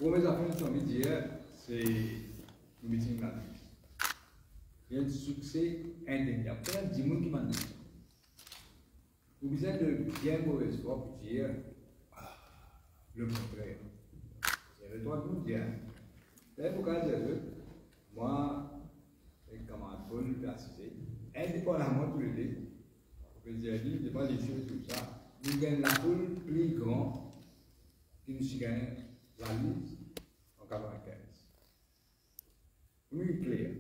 Pour mes affaires, j'ai envie de dire, c'est le meeting là. Il y a un succès indéniable. Il y a 10 personnes qui m'ont dit. Vous besoin de bien mauvaise foi pour dire le contraire. C'est le droit de nous dire. C'est pourquoi je dis, moi, les camarades Paul, persisté, indépendamment de tous les deux, je veux dire, je n'ai pas les choses tout ça. Nous gagnons la foule plus grande qui nous gagne la liste en 95. Plus clair.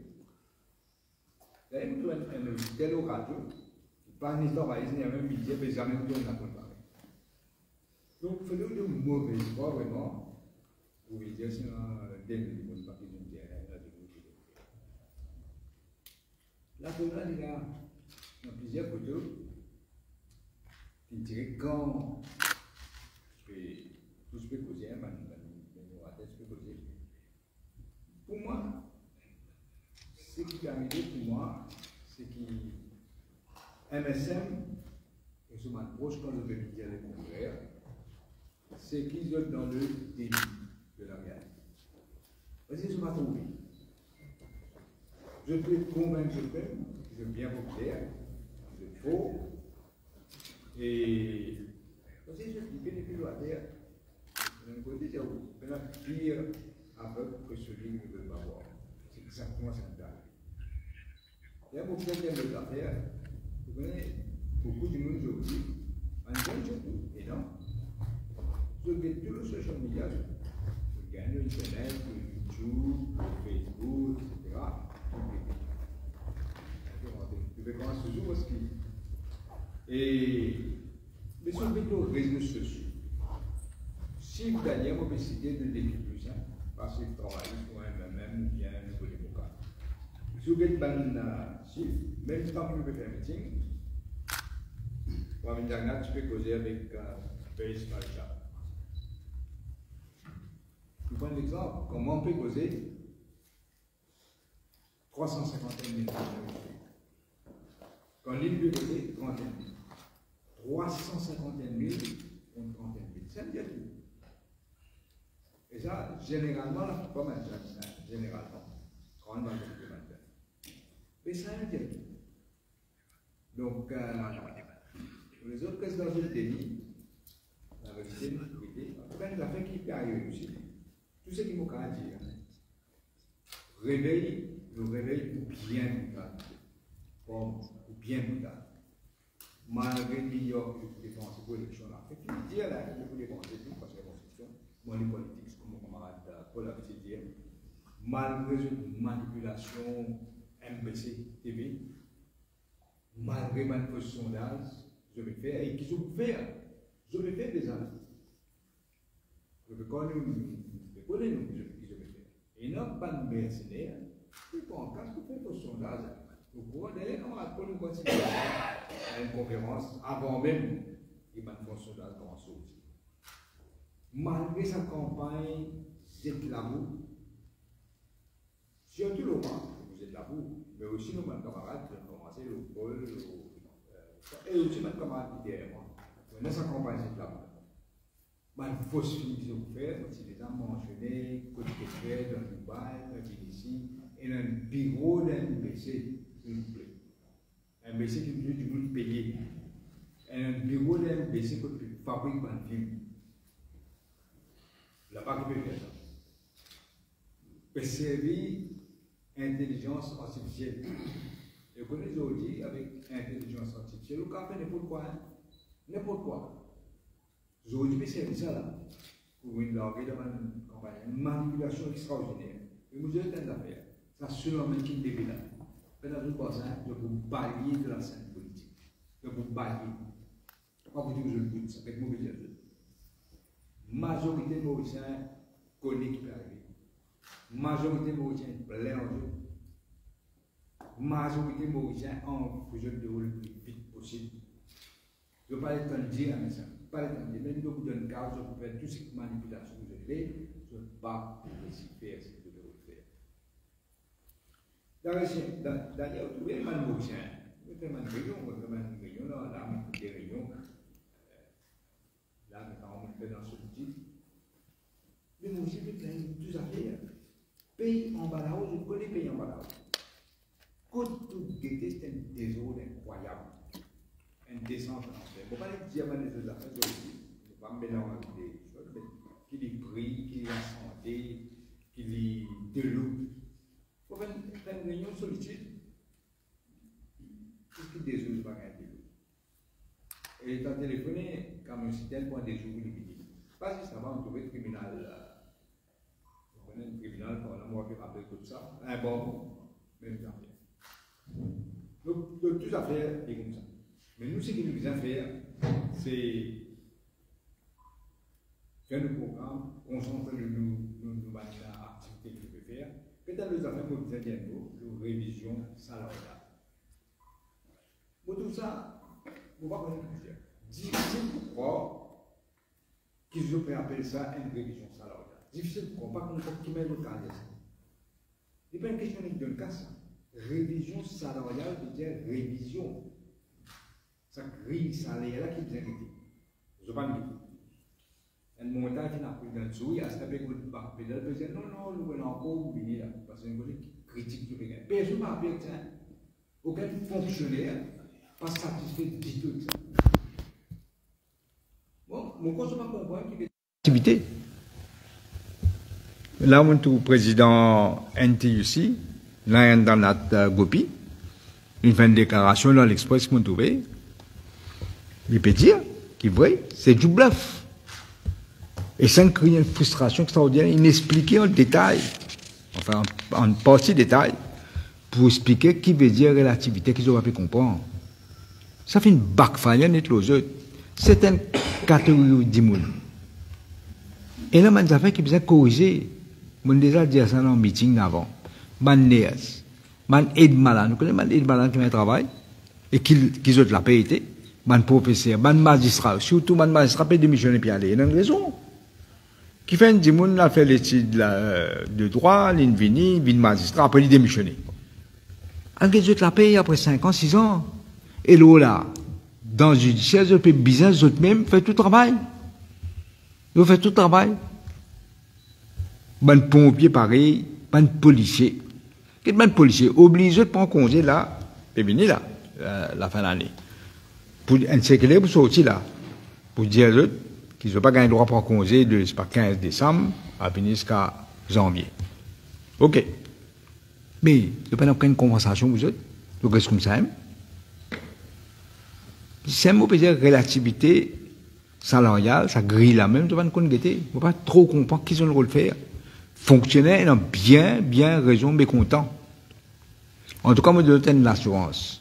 D'ailleurs, nous avons un tel radio, qui parle d'histoire, il n'y a même budget, mais jamais nous avons comparer. Donc, il faut de mauvaise foi, vraiment, pour vous dire, c'est un début de partie d'une terre. La première, il y a plusieurs photos qui tirent quand tout ce que vous avez, pour moi, ce qui est arrivé pour moi, c'est que MSM, et je m'approche quand je vais dire les contraires, c'est qu'ils sont dans le déni de la réalité. Parce que je m'ai trouvé. Je peux convaincre je suis bien populaire, je faux, et parce que je dis que les pilotaires, d'un côté, c'est la pire aveugle que celui qui ne veut pas voir. C'est exactement ça que il y a beaucoup de affaires. Vous connaissez beaucoup de monde aujourd'hui, en gagne surtout, et non. Je gagne tout le social media, je gagne Internet, YouTube, Facebook, etc. Je vais commencer toujours parce que. Et. Mais sur les réseaux sociaux, si vous gagnez, vous pouvez citer de l'équipe plus, parce que vous travaillez pour un même ou bien un nouveau démocrate. Si vous avez un chiffre, même si vous pouvez faire un meeting, pour un internet, tu peux causer avec Face par chat. Je prends l'exemple, comment on peut causer 350 000 personnes. Quand l'île peut causer 30 000. 350 000 contre 30 000. Ça veut dire tout. Et ça, généralement, pas mal de gens, généralement, quand on va le matin. Mais ça veut dire tout. Donc, pour les autres, qu'est-ce que dans le déni, la vérité, l'autorité, plein d'affaires qui période aussi. Tout ce qui m'a qu'à dire. Réveil, le réveil ou bien plus tard. Ou bien plus tard. Malgré New York, je dépense pour l'élection là. Et puis, dire là, je peux dépenser tout parce que la Constitution, moi, les politiques, comme mon camarade Paul a dit, malgré une manipulation MBC TV, malgré ma fausse sondage, je vais faire, et qu'ils ont fait, je vais faire des années. Je vais connaître, je vais faire. Et non pas de mercenaires, c'est pas en cas que vous faites vos sondages. Vous pouvez d'ailleurs, on va nous continuer à une conférence avant même qu'il y ait un sondage dans ce outil. Malgré sa campagne, vous êtes là-haut. Surtout le moment, vous êtes là-haut, mais aussi nos camarades qui ont commencé le Paul, et aussi notre camarade qui est derrière moi. Maintenant, sa campagne, c'est là-bas. Une fausse fille qu'ils ont fait, c'est des gens mentionnés, côté fait dans Dubaï, dans ici, et dans le bureau d'un PC. S'il vous plaît. Un BC qui veut du monde payer. Un bureau d'un BC qui fabrique un film. Là-bas, qui peut faire ça. Peut servir intelligence artificielle. Et vous connaissez aujourd'hui, avec intelligence artificielle, vous pouvez faire n'importe quoi. N'importe quoi. Aujourd'hui, peut servir ça là. Pour une langue, une manipulation extraordinaire. Et vous avez plein d'affaires. Ça, selon même qui début là. Pendant tout ça, je vous balayer de la scène politique. Je vous balayer. Pas vous dire que je le goûte, ça fait mauvais dire. Majorité de Mauriciens connaît qui peut arriver. Majorité de Mauriciens plein en jeu. Majorité de Mauriciens en projet de rôle le plus vite possible. Je ne vais pas être en dire, mais ça. Pas être en dire. Même si vous donne cas, je peux faire tout ce qui manipulation que vous avez, je ne vais pas vous laisser faire ce que vous devez faire. D'ailleurs, vous trouvez un Mauricien. Vous faites une réunion, là, on fait des réunions. Là, maintenant, on fait dans ce petit. Mais Et moi aussi, plein de affaires. Pays en bas là-haut, je connais pays en bas là-haut. Quand tout guetté, c'est un désordre incroyable. Un descente en enfer. Bon, pas les dire des autres affaires aussi. Je ne vais pas me mélanger avec des choses, mais qu'il y brille, qu'il y a santé, qu'il y de l'eau. Pour faire une réunion de solitude, qu'est-ce qui désordre pas gagner de l'eau? Et quand téléphoné, quand je suis tel point des jours, il dit, pas juste avant, on trouvait le criminel. On connaît le criminel, quand on a fait rappeler tout ça. Un bon, même affaire. Donc, toute affaire est comme ça. Mais nous, ce que nous devons faire, c'est faire le programme, concentrer nous activités que nous pouvons faire. Peut-être les affaires que nous devons faire, de révision salariale. Pour tout ça, on va connaître plusieurs. Difficile pour croire qu'ils ont appeler ça une révision salariale. Difficile pour croire, pas qu'on peut mettre le cas de ça. Ce n'est pas une question de cas, ça. Révision salariale veut dire révision. Ça grille salariale là qui est bien. Je ne sais pas le dire. Un montant qui n'a pris dans le sou, il y a ce que vous avez dit, non, nous venons encore, vous venez là. Parce que c'est une critique du pays. Personne ne m'a appelé ça. Aucun fonctionnaire pas satisfait du tout de ça. Bon, mon conseil ne comprend qu'il y a activité. Là, mon tout président NTUC, là, dans notre Gopi, il fait une déclaration dans l'Express qu'on trouvait. Il peut dire qu'il est vrai, c'est du bluff. Et sans créer une frustration extraordinaire, inexpliquée en détail, enfin en partie détail, pour expliquer qui veut dire relativité qu'ils auraient pu comprendre. Ça fait une backfire net aux autres. C'est une catégorie d'immunes. Et là, il y a des qui besoin corriger. Je déjà dit ça dans le meeting d'avant. Man Néas, man aide malade, nous connaissons man aide malade qui fait un travail, et qui ont la paix, man professeur, man magistrat, surtout man magistrat peut démissionner puis aller. Il y a une raison. Qui fait un dimoun, il a fait l'étude de droit, il vient magistrat, après il démissionne. En fait, la paye après 5 ans, 6 ans. Et là, dans le judiciaire, je peux business, eux même fait tout le travail. Ils fait tout le travail. Ban pompier pareil, ban policier. Quel ban policier obligé de prendre congé là, et venir là, la fin de l'année. Pour un sécurité pour sortir là, pour dire eux qu'ils n'ont pas gagné le droit de prendre congé de 15 décembre à venir jusqu'à janvier. Ok. Mais ils n'ont pas aucune compensation vous autres. Donc qu'est-ce comme ça? C'est un mot peut dire relativité salariale, ça grille la même, tu vas nous guetter. Il ne faut pas trop comprendre qu'ils ont le rôle de faire. Fonctionnaires, ils ont bien raison, mécontents. En tout cas, moi, je donne l'assurance.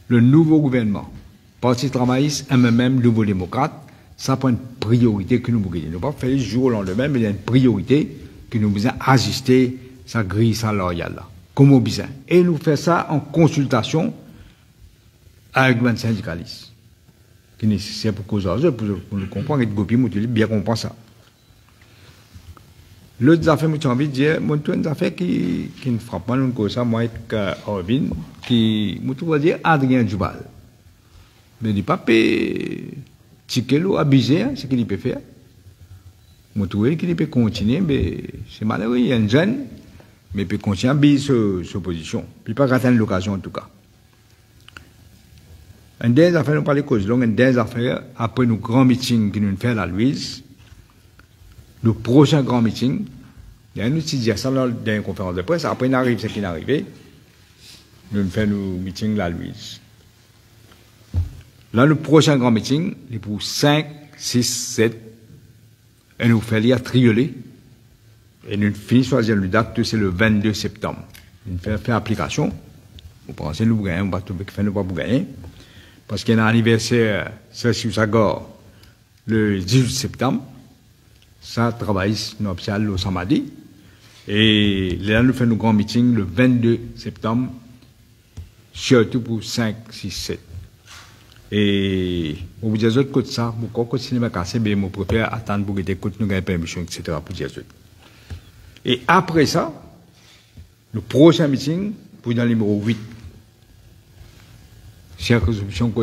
Le nouveau gouvernement, Parti travailliste, MMM, Nouveau démocrate, ça prend une priorité que nous voulons. Nous ne pouvons pas faire du jour au lendemain, mais il y a une priorité que nous devons ajuster sa grille salariale là. Comme au besoin. Et nous faisons ça en consultation avec les syndicalistes. Qui est nécessaire pour cause d'argent, pour nous comprendre, et de Gopi, bien comprendre ça. L'autre affaire, j'ai envie de dire, moi, une affaire qui ne frappe pas, nous, comme ça, moi, avec Orvin, qui, moi, va dire Adrien Djubal. Mais il dit pas, ticket l'eau, abusé, hein, ce qu'il peut faire. Moi, trouve qu'il peut continuer, mais c'est malheureux, il y a un jeune, mais il peut continuer à abuser sa position. Puis pas rater l'occasion, en tout cas. Une des affaires, nous parlons de cause longue, une des affaires, après nos grands meetings que nous faisons à la Louise, le prochain grand meeting, il y a un outil dit ça dans une conférence de presse, après il arrive ce qui est arrivé, nous faisons nos meetings à la Louise. Là, le prochain grand meeting, il est pour 5, 6, 7, et nous faisons à trioler, et nous finissons choisir le date, c'est le 22 septembre. Nous faisons application, vous pensez nous gagner, on va tout faire nous pas pour gagner. Parce qu'il y a un anniversaire, c'est sur Sagor, le 18 septembre. Ça travaille dans l'hôpital au samedi. Et là, nous faisons nos grands meetings le 22 septembre, surtout pour 5, 6, 7. Et on vous dit autres côté ça, pourquoi continuer à casser, mais je préfère attendre pour que des côtés nous gagnent permission, etc. pour dire autres. Et après ça, le prochain meeting, pour dans le numéro 8. Chère résolution que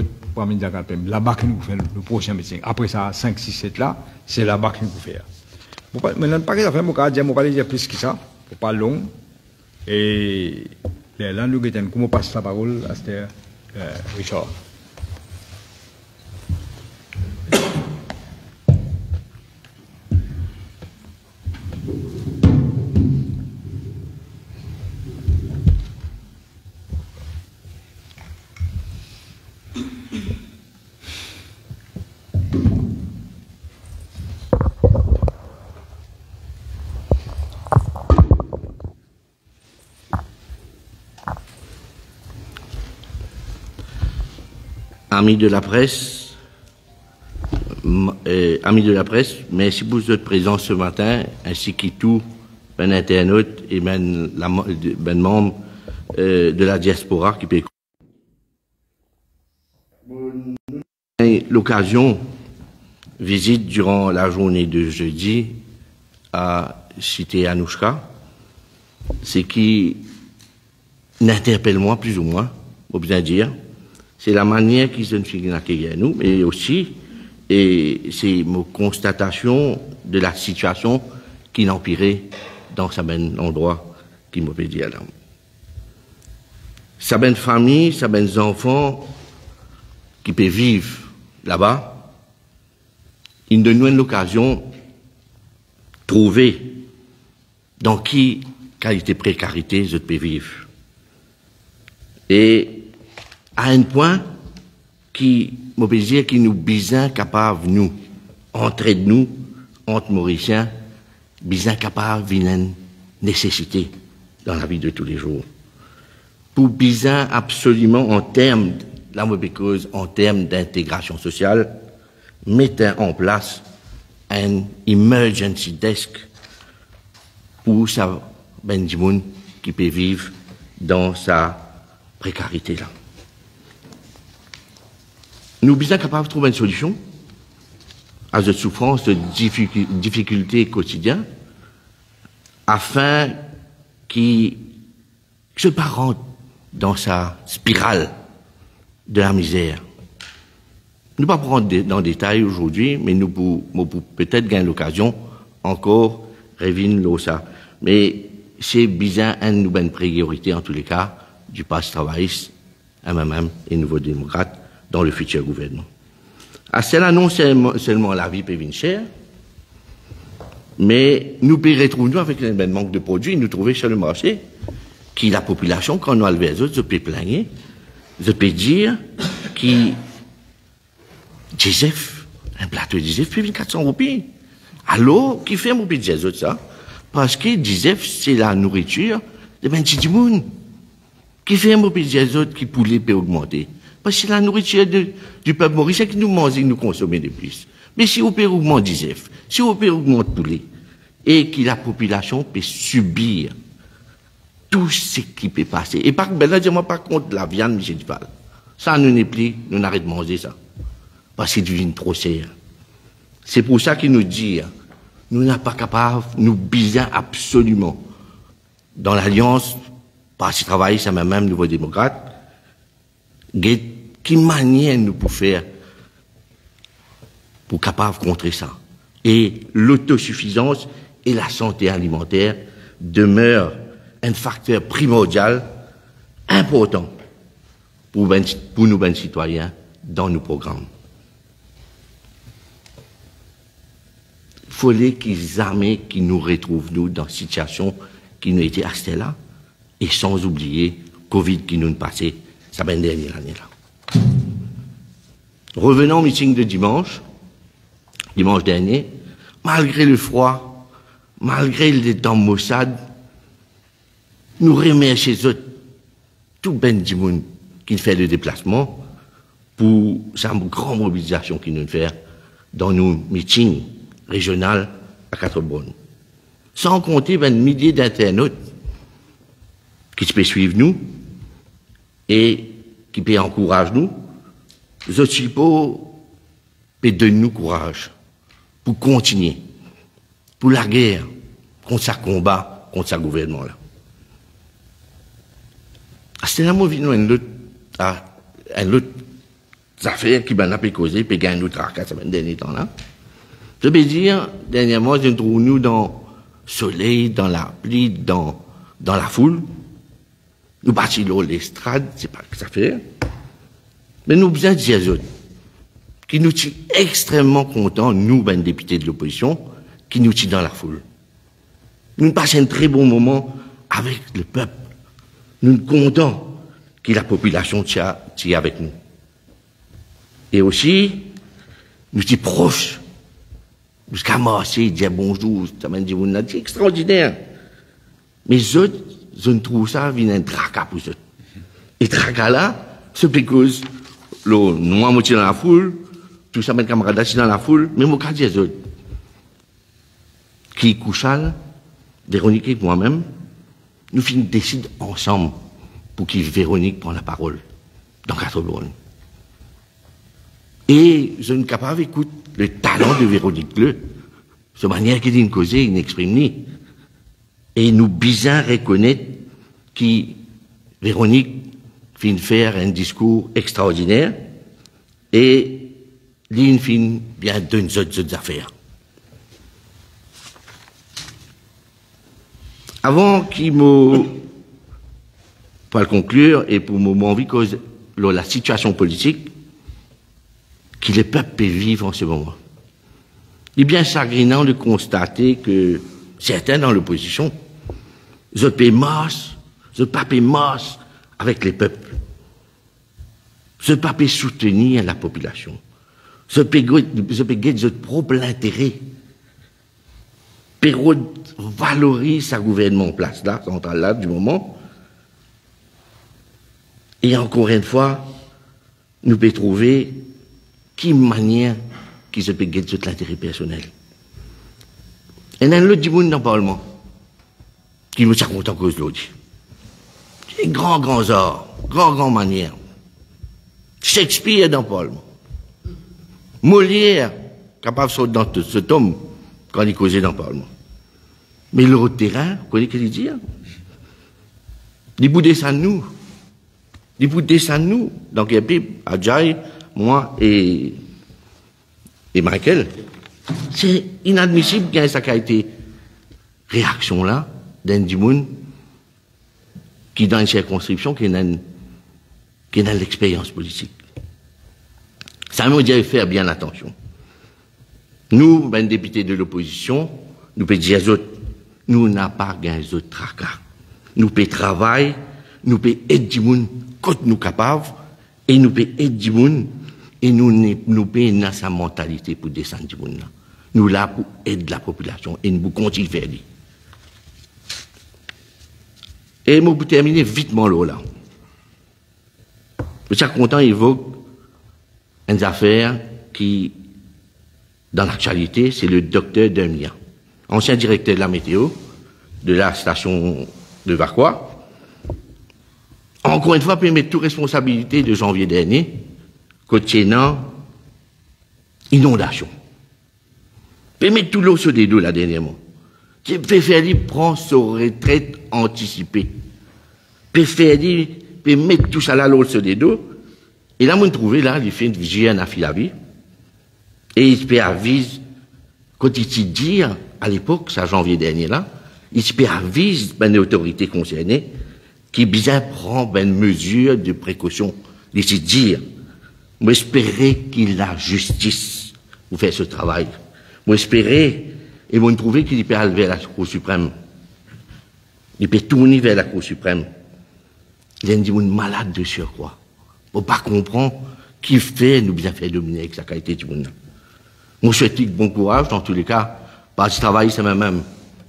là-bas que nous faisons le prochain meeting. Après ça, 5, 6, 7 là, c'est là-bas que nous faisons. Maintenant, pas que ça fait, je vais dire plus que ça, pour pas long. Et là, nous avons comment passe la parole à Richard. Amis de la presse, merci pour votre présence ce matin, ainsi que tous les internautes et même les membres de la diaspora qui peut l'occasion visite durant la journée de jeudi à Cité Anouchka, ce qui n'interpelle moi plus ou moins, faut bien dire. C'est la manière qu'ils se font accueillir nous, mais aussi, et c'est ma constatation de la situation qui n'empirait dans sa ben endroit qui m'a dit là. Sa ben famille, sa ben enfants qui peuvent vivre là-bas, ils nous donnent l'occasion de trouver dans qui qualité précarité je peux vivre. Et à un point qui, mon plaisir, qui nous besoin capable, nous, entre nous, entre Mauriciens, besoin capable d'une nécessité dans la vie de tous les jours. Pour besoin absolument en termes, la mauvaise cause, en termes d'intégration sociale, mettre en place un emergency desk pour ça, ben du monde qui peut vivre dans sa précarité là. Nous sommes capables de trouver une solution à cette souffrance, de difficultés quotidiennes, afin qu'il se pas rentre dans sa spirale de la misère. Nous ne pouvons pas prendre dans le détail aujourd'hui, mais nous pouvons peut-être gagner l'occasion encore revenir ça. Mais c'est bizarre une bonne priorité en tous les cas du Parti travailliste, MMM et Nouveau démocrate dans le futur gouvernement. À cela, non seulement la vie peut venir chère, mais nous peut retrouver avec un manque de produits, nous trouver sur le marché, qui la population, quand nous allons vers les autres, je peux plaigner, je peux dire, qui, Joseph, un plateau de Joseph, puis 400 roupies. Alors, qui fait mon petit Joseph ça? Parce que Joseph, c'est la nourriture de ben petit monde. Qui fait mon petit Joseph qui poulet peut augmenter? Parce que c'est la nourriture du peuple mauricien qui nous mange et nous consomme de plus. Mais si on peut augmenter Joseph, si on peut augmenter poulet, et que la population peut subir tout ce qui peut passer. Et par moi par contre la viande, Michel Duval. Ça nous n'est plus, nous n'arrêtons de manger ça. Parce que c'est devenu trop cher. C'est pour ça qu'il nous dit, nous n'sommes pas capables, nous bisons absolument dans l'alliance, Parti travail, ça même Nouveau démocrate, qui manière nous pour faire pour capable contrer ça. Et l'autosuffisance et la santé alimentaire demeurent un facteur primordial, important pour nous, ben citoyens, dans nos programmes. Il fallait qu'ils aiment, qu'ils nous retrouvent, nous, dans une situation qui nous était à là, et sans oublier Covid qui nous passait, ça ben dernière année là. Revenons au meeting de dimanche dernier, malgré le froid, malgré les temps maussades, nous remercions tout ben du monde qui fait le déplacement pour sa grande mobilisation qu'ils nous fait dans nos meetings régionaux à Quatre-Bonnes. Sans compter ben milliers d'internautes qui peuvent suivre nous et qui peuvent encourager nous. Les autres peuvent donner nous courage pour continuer, pour la guerre, contre ce combat, contre ce gouvernement-là. C'est là où nous une autre affaire qui m'a causé, puis gagné notre tracas ce dernier temps-là. Je veux dire, dernièrement, je trouve nous dans le soleil, dans la pluie, dans la foule. Nous bâtissons l'estrade, c'est pas que ça fait. Mais nous besoin de Jésus, qui nous tient extrêmement contents, nous, ben, députés de l'opposition, qui nous tient dans la foule. Nous passons un très bon moment avec le peuple. Nous sommes contents que la population tient avec nous. Et aussi, nous sommes proches. Jusqu'à marcher, dire bonjour, ça m'a dit, c'est extraordinaire. Mais je trouve ça, vient un tracas pour eux. Et tracas là, c'est parce que nous, moitié dans la foule, tout ça, mes camarades assis dans la foule, mais mon cas, dire qui couchal, Véronique et moi-même, nous décidons ensemble pour que Véronique prenne la parole dans 4 bonnes. Et je ne suis capable d'écouter le talent de Véronique Le, de manière qu'il dit causer, il n'exprime ni. Et nous bien reconnaître que Véronique vient faire un discours extraordinaire et l'une fin bien d'une autres affaires. Avant qu'il me, pour le conclure et pour m'envie cause la situation politique que le peuple peut vivre en ce moment. Il est bien chagrinant de constater que certains dans l'opposition, je paie masse, je ne pas paie masse avec les peuples. Je ne pas soutenir la population. Je peux de propre intérêt. Période valorise sa gouvernement en place là, central là, du moment. Et encore une fois, nous pouvons trouver quelle manière qui se peut gagner tout l'intérêt personnel. Et il y a un autre monde dans le Parlement qui me tient content cause l'autre. C'est grand art, grand manière. Shakespeare dans le Parlement. Molière, capable de sortir dans ce tome quand il causait dans le Parlement. Mais le terrain, vous connaissez ce qu'il dit? Il bout descendre nous. Il bout descendre nous. Donc, il y a Adjaï, moi et Michael. C'est inadmissible qu'il y ait ça qui a été réaction là, d'un monde qui, dans une circonscription, qui a l'expérience politique. Ça veut dire faire bien attention. Nous, ben, députés de l'opposition, nous pouvons dire aux autres, nous n'avons pas gagné aux autres tracas. Nous pouvons travailler, nous pouvons aider du monde quand nous sommes capables, et nous pouvons aider du monde, et nous pouvons dans sa mentalité pour descendre du monde. Nous là pour aider la population, et nous continuons à faire. Et moi, pour terminer vitement là. Je suis content d'évoquer une affaire qui, dans l'actualité, c'est le docteur Demia, ancien directeur de la météo, de la station de Varquois. Encore une fois, peut mettre toute responsabilité de janvier dernier, côté inondation. Peut mettre tout l'eau sur des dos là dernièrement. Qui peut faire prendre sa retraite anticipée. Peut faire peut mettre tout ça là l'eau sur des dos. Et là, on trouve là, il fait une vigile à Filavi. Et il peut aviser, quand il dit dire, à l'époque, ça janvier dernier là, il peut aviser les autorités concernées qui bien prend une mesure de précaution. Il dit dire, moi espérer qu'il a justice pour faire ce travail. Moi espérer, et moi trouver qu'il peut aller vers la Cour suprême. Il peut tourner vers la Cour suprême. Il y a des gens malades de surcroît. Pour pas comprendre qui fait nous bien faire dominer avec sa qualité du monde. Nous souhaitons bon courage dans tous les cas. Parce que travail, c'est même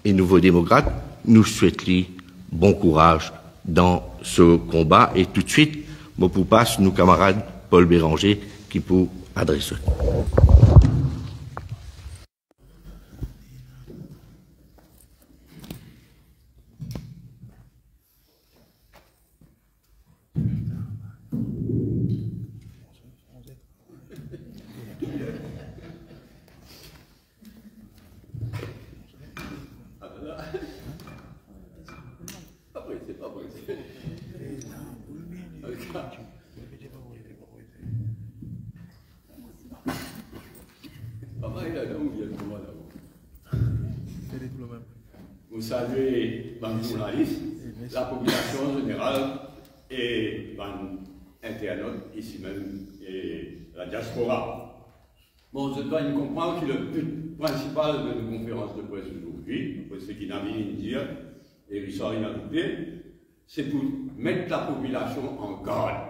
et nouveau démocrate. Nous souhaitons bon courage dans ce combat. Et tout de suite, je vous passe nos camarades Paul Béranger qui peut adresser. Papa, il a là où il y a vous saluez les journalistes, la population générale et les internautes ici même et la diaspora. Bon, je dois comprendre que le but principal de nos conférences de presse aujourd'hui, c'est ce qu'il a mis à dire, et Richard il a douté, c'est pour mettre la population en garde.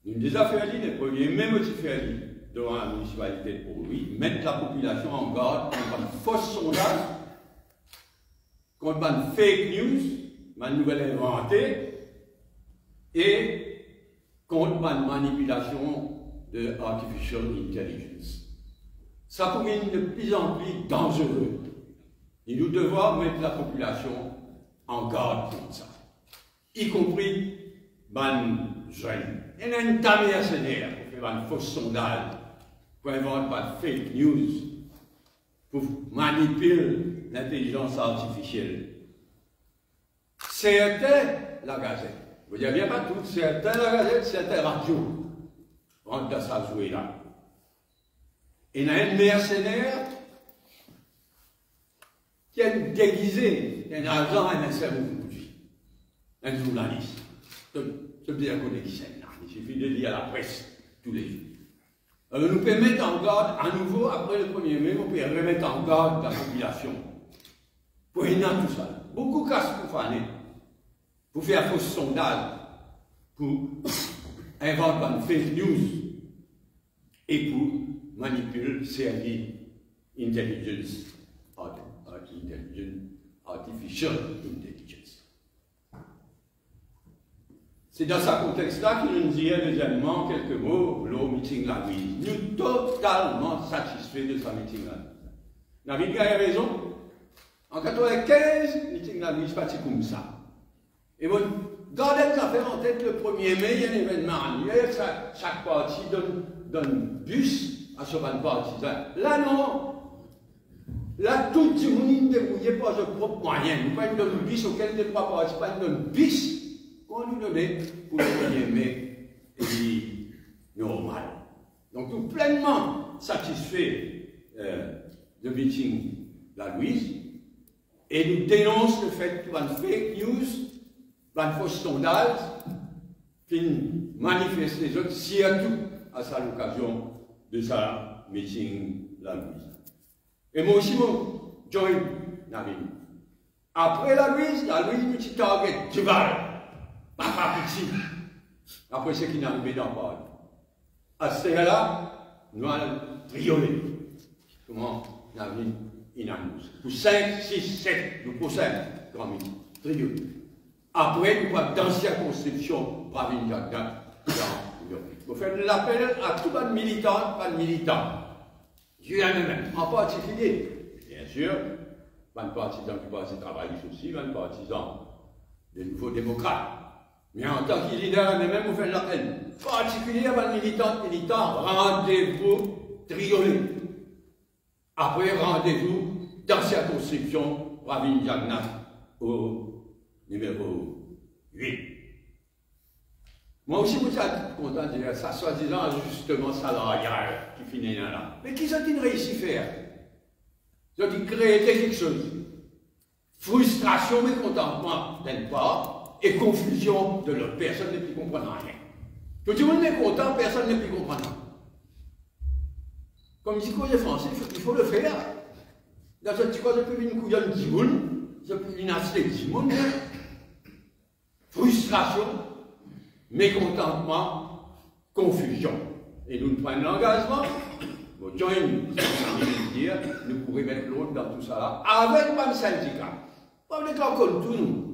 Nous avons déjà fait les premiers, même aussi fait devant la municipalité pour lui, mettre la population en garde contre une fausse sondage, contre une fake news, une nouvelle inventée, et contre une manipulation de artificial intelligence. Ça pourrait être de plus en plus dangereux. Et nous devons mettre la population en garde contre ça, y compris les jeunes. Il y a une dame mercenaire pour faire une fausse sondage, pour inventer une fake news, pour manipuler l'intelligence artificielle. C'était la Gazette. Vous ne direz pas tout, c'était la Gazette, c'était la radio. Rentre dans sa jouée là. Il y a un mercenaire qui est déguisé, un agent et un cerveau produit. Un journaliste. C'est bien qu'on est qui c'est là. Il suffit de lire la presse tous les jours. Alors nous pouvons mettre en garde, à nouveau, après le 1er mai, on peut remettre en garde la population. Pour rien tout ça. Beaucoup de cas pour faire, pour faire fausse sondage, pour inventer une fake news et pour manipuler, servir intelligence, artificial intelligence. C'est dans ce contexte-là qu'il nous dit deuxièmement quelques mots au meeting la nuit. Nous sommes totalement satisfaits de ce meeting la nuit. David a raison. En 1995, le meeting la nuit c'est parti comme ça. Et bon, gardez les affaires en tête le 1er mai, il y a un événement annuel, chaque parti donne bus à ce partisan. Là non. Là, tout le monde est débrouillé par ses propres moyens. Nous ne pouvons pas donner bus auquel les trois participants donnent bus qu'on nous donnait pour le 1er mai et normal. Donc nous pleinement satisfaits de meeting la Louise et nous dénonçons le fait qu'il y a une fake news, une fausse sondage qui manifeste les autres, surtout à sa l'occasion de sa meeting la Louise. Et moi aussi, je join Nabil. Après la Louise, petit target, tu vas. Pas petit. Après ce qui n'est arrivé dans Paris. À ce là nous allons trioler. Comment Nabil inannonce. Pour 5, 6, 7, nous procèdons, grand midi. Trioler. Après, nous avons dans circonscription, Pravin Jagda, dans le Vous faites l'appel à tout le militant, pas de militant. En particulier, bien sûr, un partisan du Parti travailliste aussi, un partisan des nouveaux démocrates. Mais en tant que leader, même vous faites l'appel particulier à un militant, rendez-vous triolé. Après, rendez-vous dans circonscription, Pravin Jagna, au numéro 8. Moi aussi, je suis content de dire ça, soi-disant ajustement salarial qui finit là. Mais qu'ils ont-ils réussi à faire? Ils ont créé quelque chose. Frustration, mécontentement d'une part, et confusion de l'autre. Personne ne peut comprendre rien. Tout le monde est content, personne ne peut comprendre. Comme dit les Français, il faut le faire. Dans ce petit cas, je peux une couillonne de monde, je peux une assiette de monde. Frustration, mécontentement, confusion. Et nous prenons l'engagement, nous pourrions mettre l'autre dans tout ça là, avec un syndicat. Pas d'accord comme tout nous.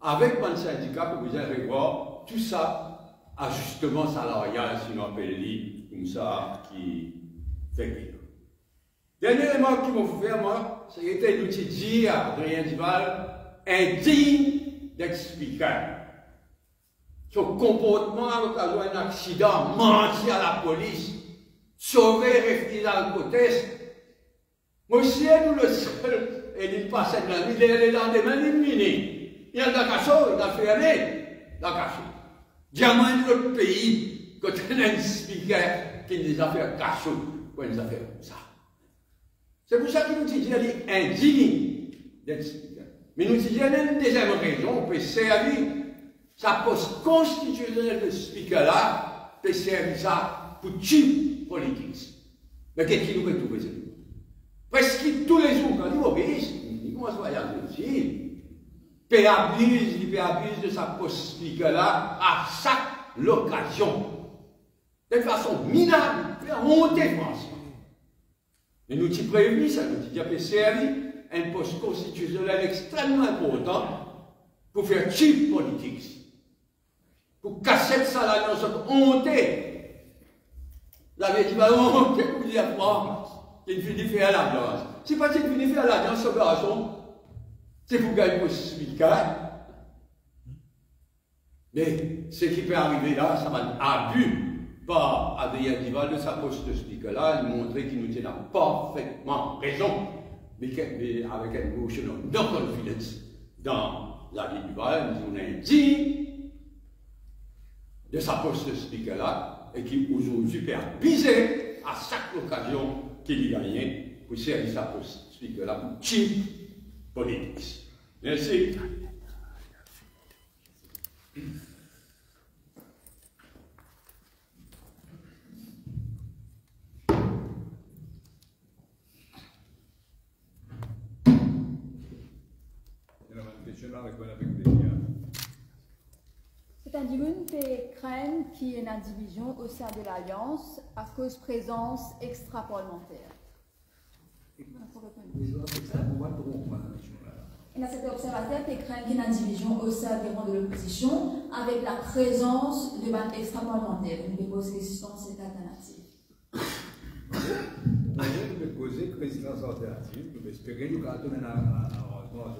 Avec un syndicat pour vous allez voir tout ça, ajustement salarial, si on appelle comme ça, qui fait rire. Dernier élément qui m'a fait faire, moi, c'était l'outil dit à Adrien Duval, indigne d'expliquer. Son comportement à l'occasion d'un accident, menti à la police, sauver, refuser à l'hypothèse. Monsieur, nous le seul, et il passait de la vie, il est dans des mains illuminées. Il y a dans le cachot, il a fait aller dans le cachot. Diamant de notre pays, quand on a un speaker qui nous a fait un cachot, pour nous a fait comme ça. C'est pour ça qu'il nous dit, il est indigne Mais nous disons une deuxième raison, on peut servir sa poste constitutionnelle de speaker là, peut servir ça pour tuer politique. Mais qu'est-ce qui nous peut trouver ça? Presque tous les jours, quand il obéit, il commence à voyager aussi. Il abuse de sa poste speaker là à chaque occasion. De façon minable, faire monter France. Et nous t'y prévenons ça, nous t'y avons servi un poste constitutionnel extrêmement important pour faire cheap politique. Pour casser ça là dans cette honte. Vous avez dit, bah, honte, qu'est-ce que vous dites à moi? Qu'il finit de faire l'alliance. C'est pas qu'il finit de faire l'alliance, ce garçon. C'est pour gagner pour ce speaker. Mais ce qui peut arriver là, ça va être abus. Par Adrien Duval de sa poste de speaker là, il montrait qu'il nous tenait parfaitement raison, mais avec une motion of no confidence dans Adrien Duval, nous on dit de sa poste de speaker là, et qui aujourd'hui supervisé à chaque occasion qu'il y gagnait pour servir sa poste de speaker là pour cheap politics. Merci. C'est un dimanche qui craint qu'il y ait une division au sein de l'Alliance à cause de présence extra-parlementaire. Il y a cet observateur qui craint qu'il y ait une division au sein des rangs de l'opposition avec la présence de bandes extra-parlementaires. Une dépose question cette alternative. Nous avons posé résistance alternative, nous espérons nous garder un arrangement.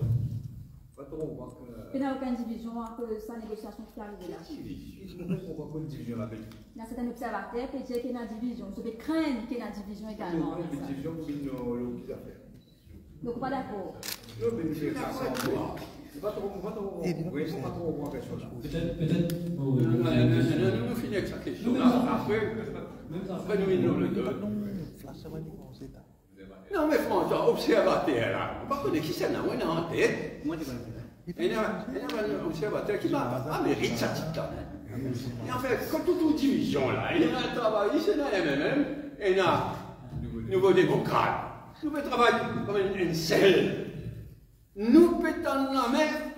Il n'y a aucune division à cause de sa négociation qui est arrivée là. Il y a certains observateurs qui disent qu'il y a une division. Vous devez craindre qu'il y ait une division également. Donc, pas d'accord. Peut-être. Nous finissons avec sa question là. Après, nous venons le deux. Non, mais franchement, observateur là. On ne connaît pas qui c'est, on est en tête. Il y a un observateur qui mérite sa titre. Et en fait, comme toute division là, il y a un travail, il y a un MMM, et il y a un nouveau démocrate. Nous pouvons travailler comme une selle. Nous pouvons dans la même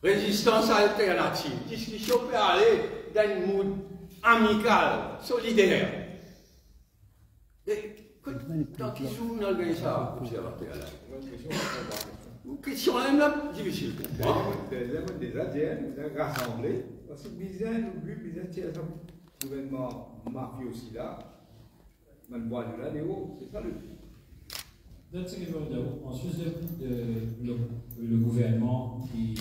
résistance alternative. Discussion peut aller dans un mood amical, solidaire. Et tant qu'ils jouent dans le ça, observateur là. Une question là, difficile pour moi. Des ADN, des rassemblés, parce que bizarre, nous but, bizarre, tiens, le gouvernement mafieux aussi là, même bois de là, c'est ça le but. Ensuite, le gouvernement qui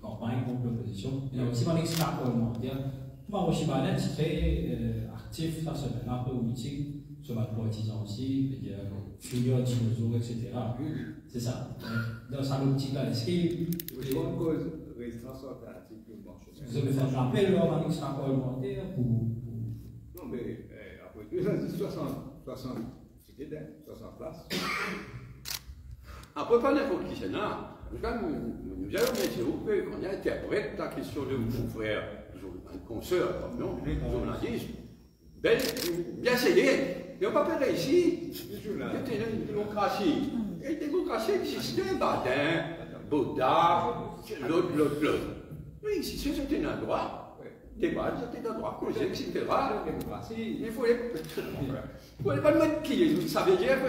campagne contre l'opposition, il y a aussi un expert parlementaire. Moi, je suis très actif dans ce domaine politique, sur ma politisation aussi, Junior, dinosaures, etc. C'est ça. Dans sa optique là, est-ce qu'il y a une cause résistance alternative que vous mentionnez? Vous avez fait un appel à un expert parlementaire pour. Non, mais après 2 ans, 60 places. Après, pas n'importe qui c'est là. Nous avons un métier qu'on interprète la question de mon frère, un consoeur, comme non, journaliste, bien cédé. Il n'y a pas peur ici. Il y a une démocratie. Et la démocratie existait, Badin, Baudard, l'autre. Oui, si c'était un droit, débat, c'était un droit, causer, etc. Il faut pas le mettre qui. Ça veut dire que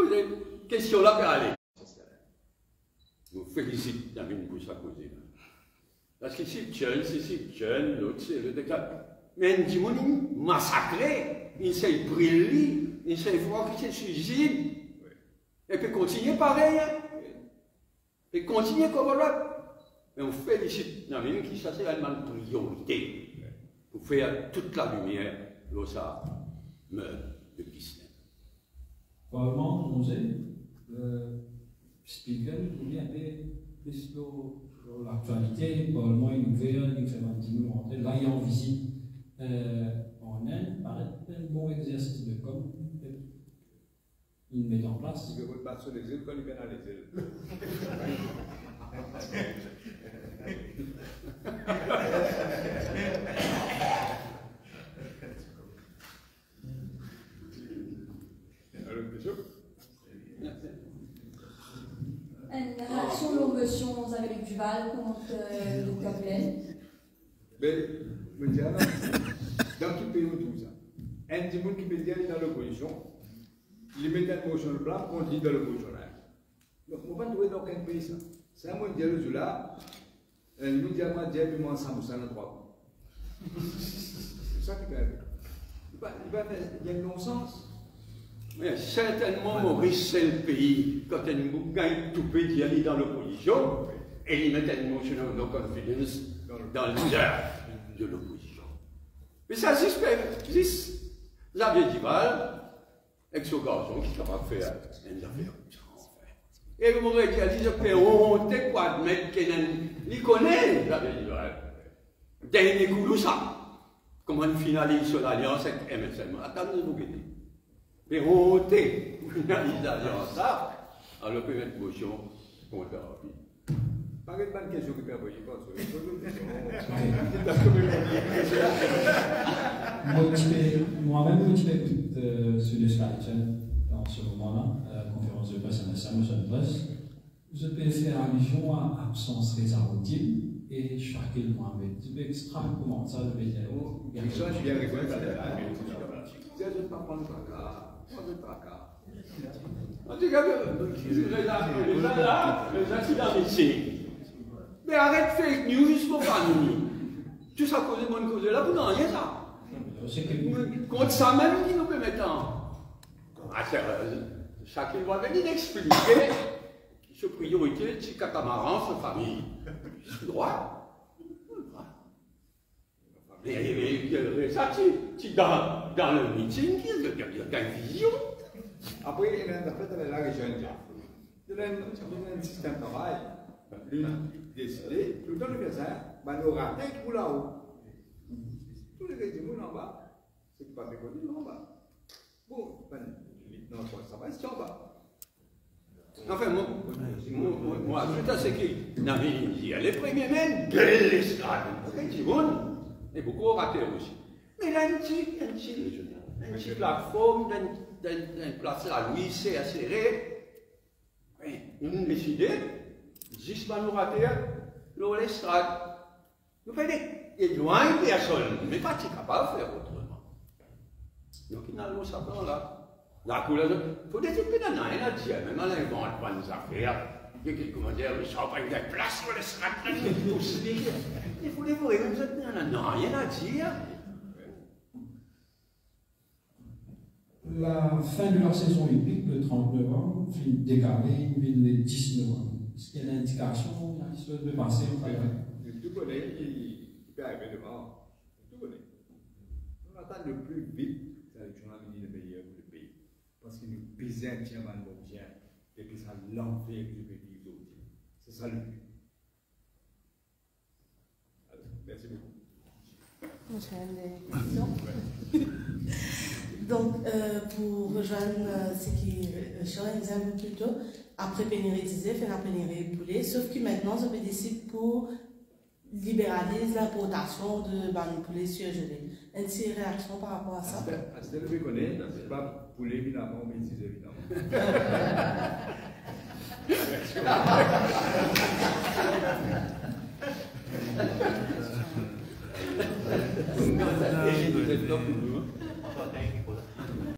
cette question-là peut aller. Je vous félicite d'avoir une couche à causer. Parce que c'est jeune, l'autre c'est le déclare. Mais un dimanche massacré, il s'est brûlé, il s'est voir qu'il s'est suicide. Et puis continuer pareil. Et continuer comme l'autre. Mais on félicite Namine qui ça c'est une priorité pour faire toute la lumière là ça meurt de Kisner. Probablement, on sait, le speaker nous dit un peu plus sur l'actualité, probablement il nous fait un excellent là il est en visite en Inde, paraît un bon exercice de com. ils mettent en place. Je vais battre sur les îles quand ils viennent à les îles. Une réaction de motion avec Duval contre le Capelain. Mais, je me dis, dans tout pays, tout ça. Un petit monde qui peut dire dans l'opposition, il met une motion blanche contre lui dans l'opposition. Donc, on va trouver dans quel pays ça. C'est un mot de dire le là, nous disons, moi, dire, puis moi, ensemble, ça n'a trois. C'est ça qui peut arriver. Il y a un non-sens. Mais certainement, Maurice, c'est le pays, quand il gagne tout pays aller dans l'opposition, et il met une motion of no confidence dans le leader de l'opposition. Mais ça existe. Xavier Duval, avec son garçon, qui est capable de faire une affaire comme ça. Et vous m'aurez dit, je fais honte, quoi, de mettre qu'il connaît, Xavier Duval. Dernier coup, ça. Comment on finalise sur l'alliance avec MSM? Attendez-vous, guettez. Mais honte, finalise l'alliance, ça. Alors, on peut mettre une motion contre la rapide. Pas une bonne question qui peut avoir une bonne solution. Moi-même, motivé sur le slide dans ce moment-là, conférence de presse à la motion de presse, je peux faire allusion à absence réservative et chaque Mohamed. Tu peux extraire comment ça le dire. Je bien répondu à la je ne peux pas prendre le tracas. Prendre le tracas. En tout cas, les accidents ici. Mais arrête fake news juste pour pas nous. Tout ça cause de bonne cause là, vous n'en rien ça. Contre ça même qui nous peut mettre en. Chacun doit venir expliquer ce priorité de ces catamaran, sa famille. C'est droit. Mais ça, tu dans le meeting, il y a une vision. Après, il y a un fait de la région. Il y a un système de travail. Lui décidé, tout le temps le ça, il aura un qui là-haut. Tous les gens en bas, c'est qui ne pas connu en bas. Bon, non, ça va, c'est en bas. Enfin, moi, tout à ce qui n'a rien dit. Les premiers mêmes, belle estrade. Et beaucoup raté aussi. Mais là, une petite plateforme, une place à Louis, c'est accéléré. Nous avons décidé. Juste nous rater l'estrade. Nous faisons des loin de personne, mais pas capable de faire autrement. Donc, il y a un sapin là. Il faut des types de rien à dire, même à l'invente de bonnes affaires. Il y a comment dire, le champagne de place sur l'estrade, il faut les voir, même ça, il n'y a rien à dire. La fin de la saison hippique, le 30 novembre, finit décalée, le 10 novembre. Est-ce qu'il y a une indication qui se peut passer au travail? Tout connaît, il peut arriver devant. Tout connaît. On attend le plus vite, c'est l'élection à venir le meilleur pour le pays. Parce qu'il nous pèse un tiers dans le bien, et puis ça l'enfer du pays d'autres. C'est ça le but. Alors, merci beaucoup. Donc, pour rejoindre ce qui change un peu plus tôt, après pénurie disait, fait la pénurie poulet, sauf que maintenant, je me décide pour libéraliser l'importation de poulet surgelé. Une petite réaction par rapport à ça? C'était le méconnaît, c'est pas poulet évidemment, mais c'est évidemment.